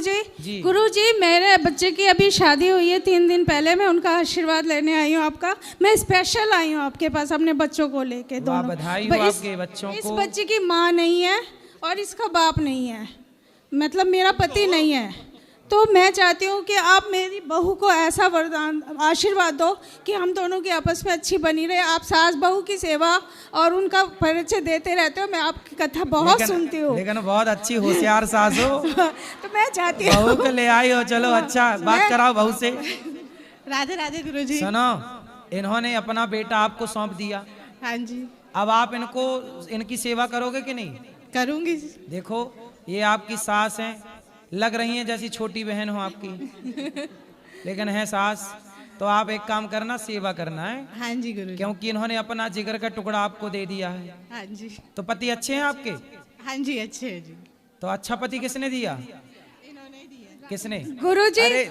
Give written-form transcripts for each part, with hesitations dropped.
जी गुरु जी, मेरे बच्चे की अभी शादी हुई है 3 दिन पहले। मैं उनका आशीर्वाद लेने आई हूँ आपका। मैं स्पेशल आई हूँ आपके पास अपने बच्चों को लेके। वाह, दोनों बधाई हो आपके बच्चों इस को। बच्चे की माँ नहीं है और इसका बाप नहीं है, मतलब मेरा पति नहीं है। तो मैं चाहती हूँ कि आप मेरी बहू को ऐसा वरदान आशीर्वाद दो कि हम दोनों की आपस में अच्छी बनी रहे। आप सास बहू की सेवा और उनका परिचय देते रहते हो। मैं आपकी कथा बहुत सुनती हूँ। लेकिन बहुत अच्छी होशियार सास हो। तो मैं चाहती हूँ बहू को ले आई हो, चलो अच्छा बात कराओ बहू से। राधे राधे गुरु जी। सुनो, इन्होंने अपना बेटा आपको सौंप दिया। हाँ जी, अब आप इनकी सेवा करोगे कि नहीं? करूँगी। देखो, ये आपकी सास हैं, लग रही हैं जैसी छोटी बहन हो आपकी, लेकिन है सास। तो आप एक काम करना, सेवा करना है। हाँ जी गुरु जी। क्योंकि इन्होंने अपना जिगर का टुकड़ा आपको दे दिया है। हाँ जी। तो पति अच्छे हैं आपके? हाँ जी, अच्छे है जी। तो अच्छा पति किसने दिया? किसने? गुरु जी, अरे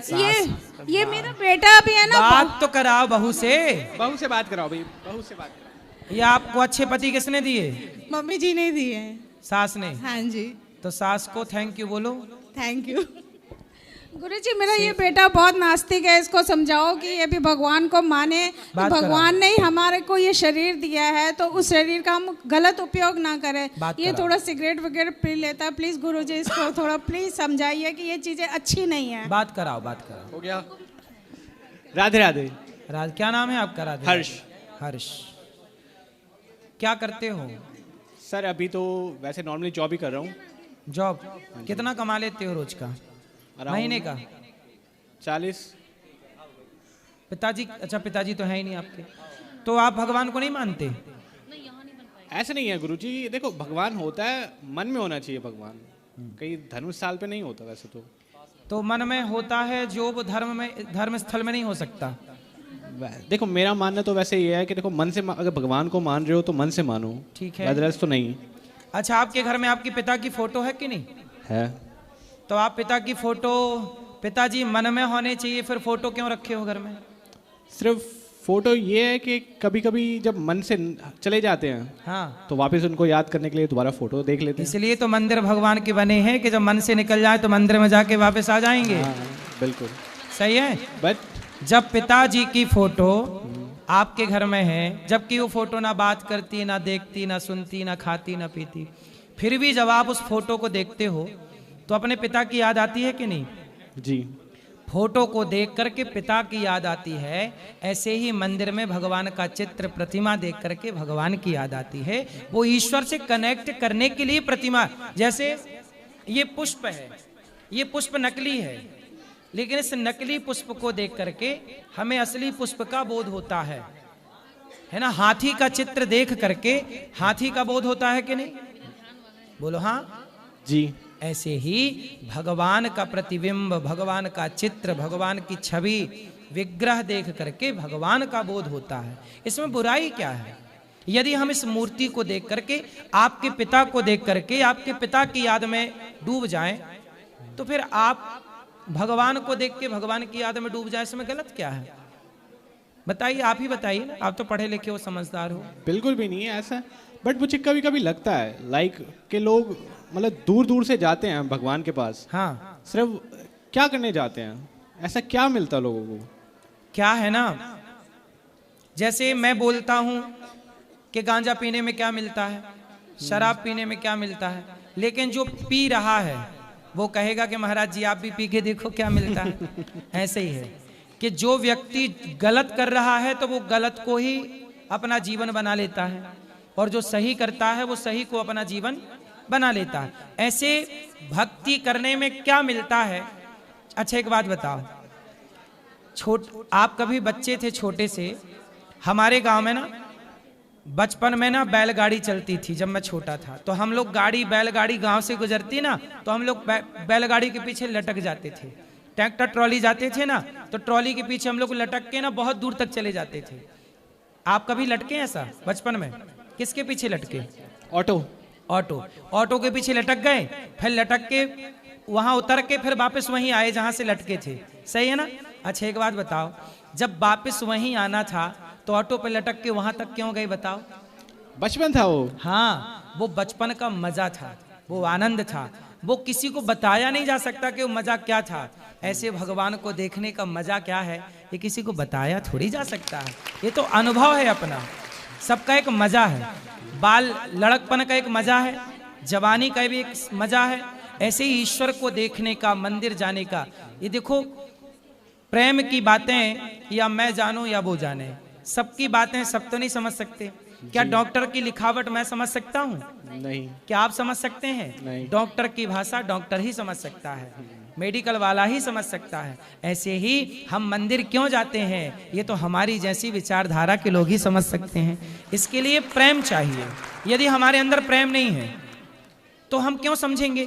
ये मेरा बेटा भी है ना। बात तो कराओ बहू से। बहू से बात कराओ भाई, बहू से बात कराओ। ये आपको अच्छे पति किसने दिए? मम्मी जी ने दिए हैं। सास ने? हाँ जी। तो सास को थैंक यू बोलो। Thank you. गुरु जी, मेरा ये बेटा बहुत नास्तिक है। इसको समझाओ कि ये भी भगवान को माने। बात भगवान ने ही हमारे को ये शरीर दिया है, तो उस शरीर का हम गलत उपयोग ना करें। बात ये कराओ। थोड़ा सिगरेट वगैरह पी लेता है। प्लीज गुरु जी, इसको थोड़ा प्लीज समझाइए कि ये चीजें अच्छी नहीं है। बात कराओ, बात कराओ। हो गया। राधे राधे। राज, क्या नाम है आपका? राधे? हर्ष। हर्ष, क्या करते हो? सर अभी तो वैसे नॉर्मली जॉब ही कर रहा हूँ। जॉब? कितना कमा लेते हो रोज का? महीने का? 40। पिताजी? अच्छा, पिताजी तो है ही नहीं आपके। तो आप भगवान को नहीं मानते? ऐसे नहीं है गुरुजी, देखो भगवान होता है, मन में होना चाहिए भगवान। कहीं धर्म स्थल पे नहीं होता वैसे तो मन में होता है, जो वो धर्म स्थल में नहीं हो सकता। देखो मेरा मानना तो वैसे ये है कि देखो मन से अगर भगवान को मान रहे हो तो मन से मानो, ठीक है। अदरवाइज तो नहीं अच्छा, आपके घर में आपके पिता की फोटो है कि नहीं है। तो आप पिता की फोटो, पिताजी मन में होने चाहिए, फिर फोटो क्यों रखे हो घर में? सिर्फ फोटो ये है कि कभी कभी जब मन से चले जाते हैं, हाँ, तो वापस उनको याद करने के लिए दोबारा फोटो देख लेते हैं। इसलिए तो मंदिर भगवान के बने हैं कि जब मन से निकल जाए तो मंदिर में जाके वापस आ जाएंगे। हाँ, बिल्कुल सही है। बट जब पिताजी की फोटो आपके घर में है, जबकि वो फोटो ना बात करती, ना देखती, ना सुनती, ना खाती, ना पीती, फिर भी जब आप उस फोटो को देखते हो तो अपने पिता की याद आती है कि नहीं? जी, फोटो को देख करके पिता की याद आती है। ऐसे ही मंदिर में भगवान का चित्र, प्रतिमा देख करके भगवान की याद आती है। वो ईश्वर से कनेक्ट करने के लिए प्रतिमा, जैसे ये पुष्प है, ये पुष्प नकली है, लेकिन इस नकली पुष्प को देख करके हमें असली पुष्प का बोध होता है ना। हाथी का चित्र देख करके हाथी का बोध होता है कि नहीं? बोलो हाँ जी। ऐसे ही भगवान का प्रतिबिंब, भगवान का चित्र, भगवान की छवि, विग्रह देख करके भगवान का बोध होता है। इसमें बुराई क्या है? यदि हम इस मूर्ति को देख करके, आपके पिता को देख करके आपके पिता की याद में डूब जाएं, तो फिर आप भगवान को देख के भगवान की याद में डूब जाए, इसमें गलत क्या है? बताइए, आप ही बताइए ना, आप तो पढ़े लिखे हो, समझदार हो। बिल्कुल भी नहीं है ऐसा, बट मुझे कभी कभी लगता है लाइक के लोग मतलब दूर दूर से जाते हैं भगवान के पास। हाँ, सिर्फ क्या करने जाते हैं? ऐसा क्या मिलता लोगों को? क्या है ना, जैसे मैं बोलता हूं कि गांजा पीने में क्या मिलता है, शराब पीने में क्या मिलता है, लेकिन जो पी रहा है वो कहेगा कि महाराज जी आप भी पी के देखो क्या मिलता है। ऐसे ही है कि जो व्यक्ति गलत कर रहा है तो वो गलत को ही अपना जीवन बना लेता है, और जो सही करता है वो सही को अपना जीवन बना लेता है। ऐसे भक्ति करने में क्या मिलता है? अच्छा एक बात बताओ, आप कभी बच्चे थे छोटे से, हमारे गांव में ना बचपन में ना बैलगाड़ी चलती थी। जब मैं छोटा था तो हम लोग बैलगाड़ी गांव से गुजरती ना, तो हम लोग बैलगाड़ी के पीछे लटक जाते थे। ट्रैक्टर ट्रॉली जाते थे ना, तो ट्रॉली के पीछे हम लोग लटक के ना बहुत दूर तक चले जाते थे। आप कभी लटके ऐसा बचपन में? किसके पीछे लटके? ऑटो के पीछे लटक गए, फिर लटक के वहां उतर के फिर वापस वहीं आए जहां से लटके थे। सही है ना? अच्छा एक बात बताओ, जब वापस वहीं आना था तो ऑटो पे लटक के वहां तक क्यों गए बताओ? बचपन था वो। हाँ, वो बचपन का मजा था, वो आनंद था। वो किसी को बताया नहीं जा सकता कि वो मजा क्या था। ऐसे भगवान को देखने का मजा क्या है, ये किसी को बताया थोड़ी जा सकता है। ये तो अनुभव है अपना, सबका एक मजा है। बाल लड़कपन का एक मजा है, जवानी का भी एक मजा है। ऐसे ही ईश्वर को देखने का, मंदिर जाने का। ये देखो, प्रेम की बातें या मैं जानूं या वो जाने, सबकी बातें सब तो नहीं समझ सकते। क्या डॉक्टर की लिखावट मैं समझ सकता हूँ? नहीं। क्या आप समझ सकते हैं? नहीं। डॉक्टर की भाषा डॉक्टर ही समझ सकता है, मेडिकल वाला ही समझ सकता है। ऐसे ही हम मंदिर क्यों जाते हैं, ये तो हमारी जैसी विचारधारा के लोग ही समझ सकते हैं। इसके लिए प्रेम चाहिए। यदि हमारे अंदर प्रेम नहीं है तो हम क्यों समझेंगे?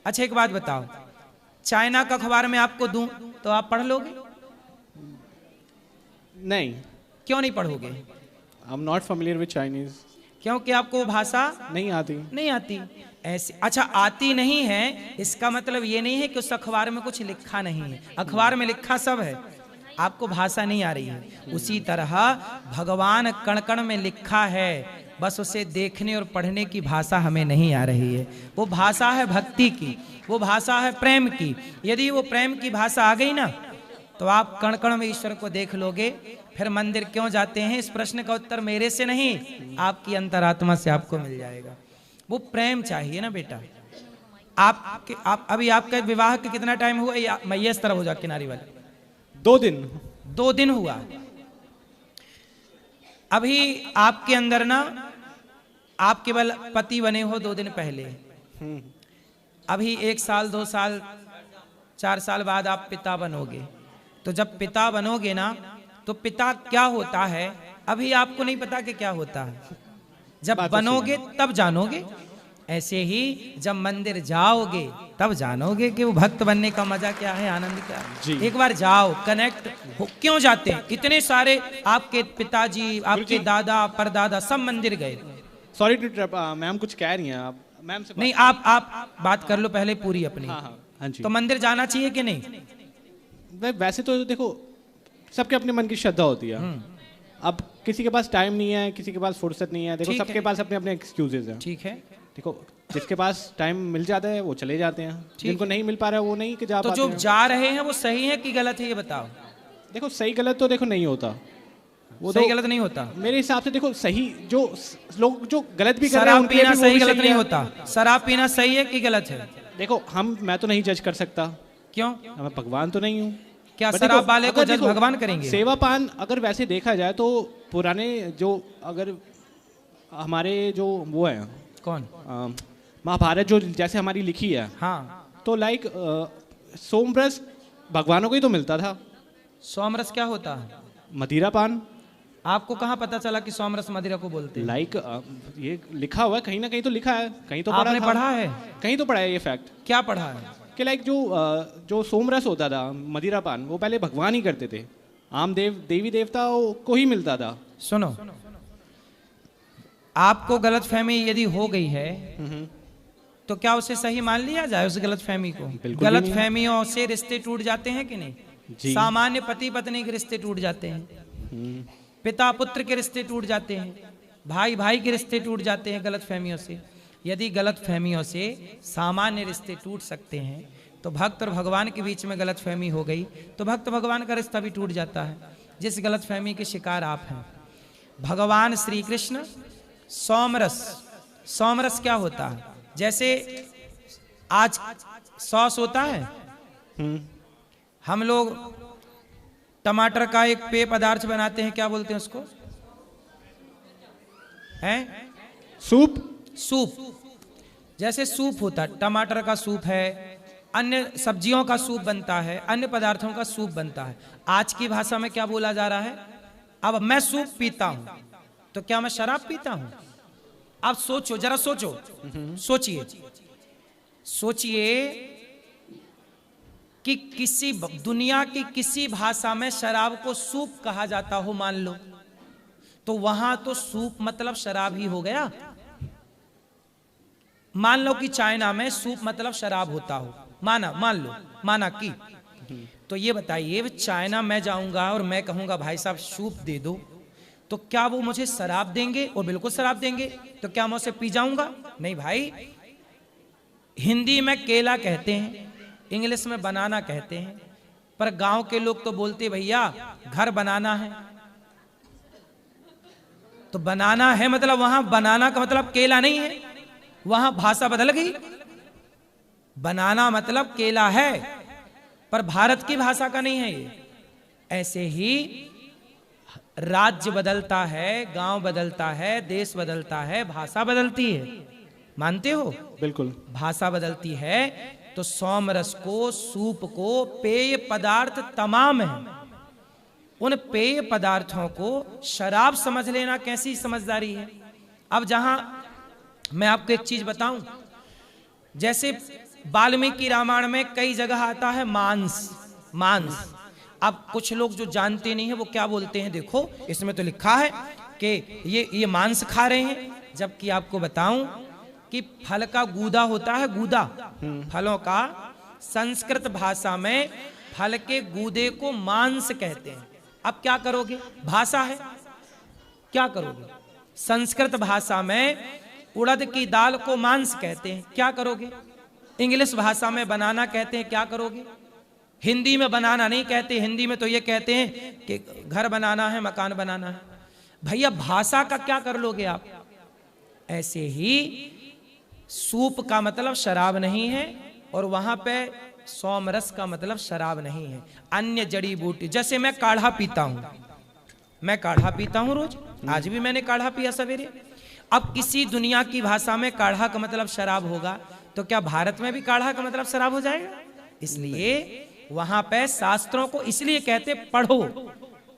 अच्छा एक बात बताओ, चाइना का अखबार में आपको दूं तो आप पढ़ लोगे? नहीं। क्यों नहीं पढ़ोगे? I am not familiar with Chinese. क्योंकि आपको वो भाषा नहीं आती। नहीं आती। ऐसे अच्छा, आती नहीं है इसका मतलब ये नहीं है कि उस अखबार में कुछ लिखा नहीं है। अखबार में लिखा सब है, आपको भाषा नहीं आ रही है। उसी तरह भगवान कण कण में लिखा है, बस उसे देखने और पढ़ने की भाषा हमें नहीं आ रही है। वो भाषा है भक्ति की, वो भाषा है प्रेम की। यदि वो प्रेम की भाषा आ गई ना तो आप कण कण में ईश्वर को देख लोगे। फिर मंदिर क्यों जाते हैं, इस प्रश्न का उत्तर मेरे से नहीं, आपकी अंतरात्मा से आपको मिल जाएगा। वो प्रेम चाहिए ना बेटा। आप अभी आपका विवाह के कितना टाइम हुआ? या मैं इस तरफ हो जा, किनारी वाले। 2 दिन। 2 दिन हुआ। अभी आपके अंदर ना, आप केवल पति बने हो 2 दिन पहले। अभी 1 साल 2 साल 4 साल बाद आप पिता बनोगे। तो जब पिता बनोगे ना तो पिता क्या होता है अभी आपको नहीं पता कि क्या होता है। जब बनोगे तब जानोगे। ऐसे ही जब मंदिर जाओगे तब जानोगे कि वो भक्त बनने का मजा क्या है, आनंद क्या है। एक बार जाओ, कनेक्ट हो। क्यों जाते हैं? इतने सारे आपके पिताजी, आपके दादा परदादा सब मंदिर गए। सॉरी टू इंटरप्ट, मैम कुछ कह रही हैं आप। मैम से नहीं, आप बात कर लो पहले पूरी अपनी। हाँ जी। तो मंदिर जाना चाहिए कि नहीं? वैसे तो देखो, सबके अपने मन की श्रद्धा होती है। अब किसी के पास टाइम नहीं है, किसी के पास फुर्सत नहीं है। देखो सबके पास अपने अपने एक्सक्यूजेज हैं। ठीक है। देखो जिसके पास टाइम मिल जाता है वो चले जाते हैं, जिनको नहीं मिल पा रहा है वो नहीं कि जा तो पाते जो हैं। जा रहे हैं वो सही है कि गलत है, ये बताओ। देखो सही गलत तो देखो नहीं होता, वो सही तो गलत नहीं होता। मेरे हिसाब से देखो सही जो लोग जो गलत भी कर रहे हैं शराब उनके लिए पीना भी वो सही भी गलत नहीं है। होता। शराब पीना सही है कि गलत है? देखो मैं तो नहीं जज कर सकता। क्यों? मैं भगवान तो नहीं हूँ। क्या But शराब देखो, वाले को अगर जज देखो, भगवान करेंगे? सेवा पान अगर वैसे देखा जाए तो पुराने जो अगर हमारे जो वो है कौन? महाभारत जो जैसे हमारी लिखी है, हाँ, तो लाइक सोमरस भगवानों को ही तो मिलता था। सोमरस क्या होता है? मदिरा पान। आपको कहाँ पता चला कि सोमरस मदिरा को बोलते हैं? लाइक ये लिखा हुआ है, कहीं ना कहीं तो लिखा है, कहीं तो आपने पढ़ा है? कहीं तो पढ़ा है ये फैक्ट। क्या पढ़ा है? कि लाइक जो सोमरस होता था, मदिरा पान, वो पहले भगवान ही करते थे, आम देवी देवताओं को ही मिलता था। सुनो, आपको गलत फहमी यदि हो गई है तो क्या उसे सही मान लिया जाए उस गलत फहमी को? गलत फहमियों से रिश्ते टूट जाते हैं कि नहीं? सामान्य पति पत्नी के रिश्ते टूट जाते हैं, पिता पुत्र के रिश्ते टूट जाते हैं, भाई भाई के रिश्ते टूट जाते हैं गलत फहमियों से। यदि गलत फहमियों से सामान्य रिश्ते टूट सकते हैं तो भक्त और भगवान के बीच में गलत फहमी हो गई तो भक्त भगवान का रिश्ता भी टूट जाता है, जिस गलत फहमी के शिकार आप हैं। भगवान श्री कृष्ण सोमरस क्या होता है? जैसे आज सॉस होता है, हम लोग टमाटर का एक पेय पदार्थ बनाते हैं, क्या बोलते हैं उसको? हैं? सूप। जैसे सूप होता है, टमाटर का सूप है, अन्य सब्जियों का सूप बनता है, अन्य पदार्थों का सूप बनता है। आज की भाषा में क्या बोला जा रहा है? अब मैं सूप पीता हूं तो क्या मैं शराब पीता हूं? आप सोचो, जरा सोचिए कि किसी दुनिया की किसी भाषा में शराब को सूप कहा जाता हो, मान लो, तो वहां तो सूप मतलब शराब ही हो गया। मान लो कि चाइना में सूप मतलब शराब होता हो, माना कि, तो ये बताइए, चाइना में जाऊंगा और मैं कहूंगा भाई साहब सूप दे दो, तो क्या वो मुझे शराब देंगे? और बिल्कुल शराब देंगे। तो क्या मैं उसे पी जाऊंगा? नहीं भाई, हिंदी में केला कहते हैं, इंग्लिश में बनाना कहते हैं, पर गांव के लोग तो बोलते भैया घर बनाना है। तो बनाना है मतलब वहां बनाना का मतलब केला नहीं है, वहां भाषा बदल गई। बनाना मतलब केला है, पर भारत की भाषा का नहीं है ये। ऐसे ही राज्य बदलता है, गांव बदलता है, देश बदलता है, भाषा बदलती है। मानते हो? बिल्कुल। भाषा बदलती है तो सोम रस को, सूप को, पेय पदार्थ तमाम है, उन पेय पदार्थों को शराब समझ लेना कैसी समझदारी है। अब जहां मैं आपको एक चीज बताऊं, जैसे वाल्मीकि रामायण में कई जगह आता है मांस, मांस। अब कुछ लोग जो जानते नहीं है वो क्या बोलते हैं, देखो इसमें तो लिखा है कि ये मांस खा रहे हैं, जबकि आपको बताऊं कि फल का गूदा होता है, गूदा फलों का, संस्कृत भाषा में फल के गूदे को मांस कहते हैं। अब क्या करोगे, भाषा है, क्या करोगे? संस्कृत भाषा में उड़द की दाल को मांस कहते हैं, क्या करोगे? इंग्लिश भाषा में बनाना कहते हैं, क्या करोगे? हिंदी में बनाना नहीं कहते, हिंदी में तो ये कहते हैं कि घर बनाना है, मकान बनाना है। भैया भाषा का क्या कर लोगे आप? ऐसे ही सूप का मतलब शराब नहीं है, और वहां पे सोमरस का मतलब शराब नहीं है। अन्य जड़ी बूटी, जैसे मैं काढ़ा पीता हूं, मैं काढ़ा पीता हूं रोज, आज भी मैंने काढ़ा पिया सवेरे। अब किसी दुनिया की भाषा में काढ़ा का मतलब शराब होगा, तो क्या भारत में भी काढ़ा का मतलब शराब हो जाएगा? इसलिए वहां पे शास्त्रों को इसलिए कहते पढ़ो,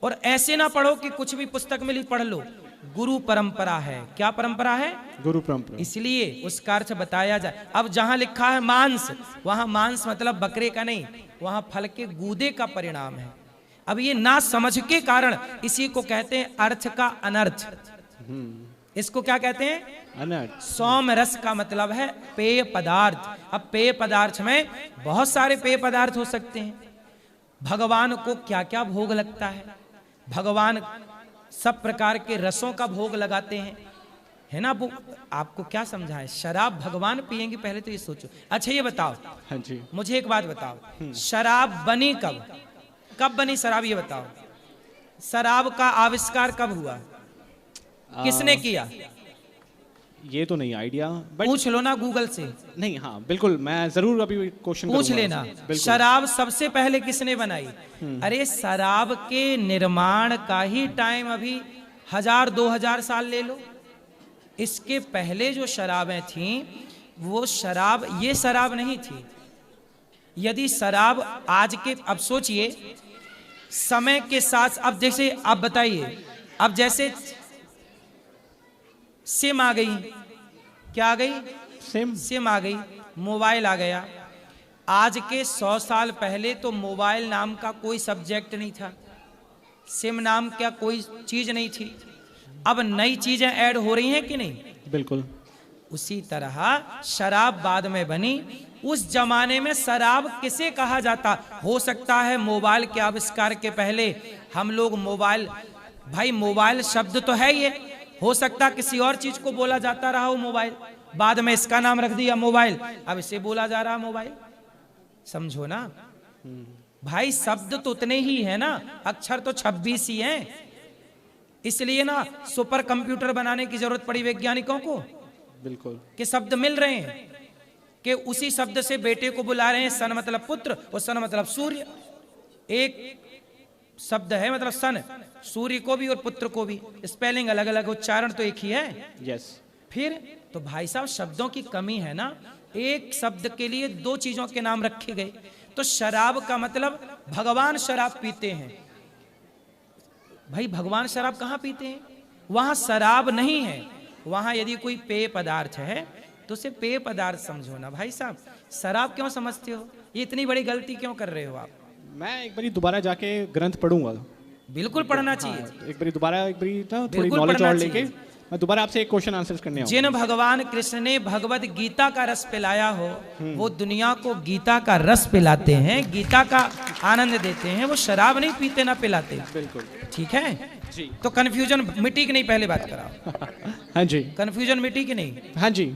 और ऐसे ना पढ़ो कि कुछ भी पुस्तक मिली पढ़ लो। गुरु परंपरा है, क्या परंपरा है? गुरु परंपरा। इसलिए उसका अर्थ बताया जाए। अब जहां लिखा है मांस, वहां मांस मतलब बकरे का नहीं, वहां फल के गूदे का परिणाम है। अब ये ना समझ के कारण इसी को कहते हैं अर्थ का अनर्थ। इसको क्या कहते हैं? अनर्थ। सोम रस का मतलब है पेय पदार्थ। अब पेय पदार्थ में बहुत सारे पेय पदार्थ हो सकते हैं। भगवान को क्या क्या भोग लगता है, भगवान सब प्रकार के रसों का भोग लगाते हैं, है ना। वो आपको क्या समझाएं, शराब भगवान पिएंगे, पहले तो ये सोचो। अच्छा ये बताओ, हाँ जी, मुझे एक बात बताओ, शराब बनी कब, कब बनी शराब, ये बताओ। शराब का आविष्कार कब हुआ, किसने किया? ये तो नहीं आइडिया, बट पूछ लो ना गूगल से। नहीं, हाँ बिल्कुल, मैं जरूर अभी क्वेश्चन पूछ लेना। शराब सबसे पहले किसने बनाई? अरे शराब के निर्माण का ही टाइम अभी 1000-2000 साल ले लो। इसके पहले जो शराबें थीं वो शराब, ये शराब नहीं थी। यदि शराब आज के, अब सोचिए समय के साथ, अब जैसे आप बताइए, अब जैसे सिम आ गई, क्या आ गई? सिम आ गई, मोबाइल आ गया। आज के 100 साल पहले तो मोबाइल नाम का कोई सब्जेक्ट नहीं था, सिम नाम का कोई चीज नहीं थी। अब नई चीजें ऐड हो रही हैं कि नहीं? बिल्कुल। उसी तरह शराब बाद में बनी। उस जमाने में शराब किसे कहा जाता? हो सकता है मोबाइल के आविष्कार के पहले हम लोग मोबाइल, भाई मोबाइल शब्द तो है ये, हो सकता किसी और चीज को बोला जाता रहा हो मोबाइल, बाद में इसका नाम रख दिया मोबाइल, अब इसे बोला जा रहा मोबाइल। समझो ना भाई, शब्द तो उतने ही है ना, अक्षर तो 26 ही हैं। इसलिए ना सुपर कंप्यूटर बनाने की जरूरत पड़ी वैज्ञानिकों को, बिल्कुल, कि शब्द मिल रहे हैं, कि उसी शब्द से बेटे को बुला रहे हैं। सन मतलब पुत्र और सन मतलब सूर्य, एक शब्द है मतलब सन, सूर्य को भी और पुत्र को भी, स्पेलिंग अलग अलग, उच्चारण तो एक ही है। यस। फिर तो भाई साहब शब्दों की कमी है ना, एक शब्द के लिए 2 चीजों के नाम रखे गए। तो शराब का मतलब भगवान शराब पीते हैं। भाई भगवान शराब कहाँ पीते हैं? वहां शराब नहीं है, वहां यदि कोई पेय पदार्थ है तो उसे पेय पदार्थ समझो ना भाई साहब। शराब क्यों समझते हो? ये इतनी बड़ी गलती क्यों कर रहे हो आप? मैं एक बार दोबारा जाके ग्रंथ पढ़ूंगा। बिल्कुल पढ़ना चाहिए। हाँ, एक बार दोबारा, एक बार थोड़ी नॉलेज और लेके मैं दोबारा आपसे एक क्वेश्चन आंसर करने आऊंगा। जिन भगवान कृष्ण ने भगवत गीता का रस पिलाया हो, वो दुनिया को गीता का रस पिलाते हैं, गीता का आनंद देते हैं, वो शराब नहीं पीते ना पिलाते। बिल्कुल ठीक है जी। तो कंफ्यूजन मिटी कि नहीं, पहले बात कराओ। हाँ जी, कंफ्यूजन मिटी कि नहीं? हाँ जी।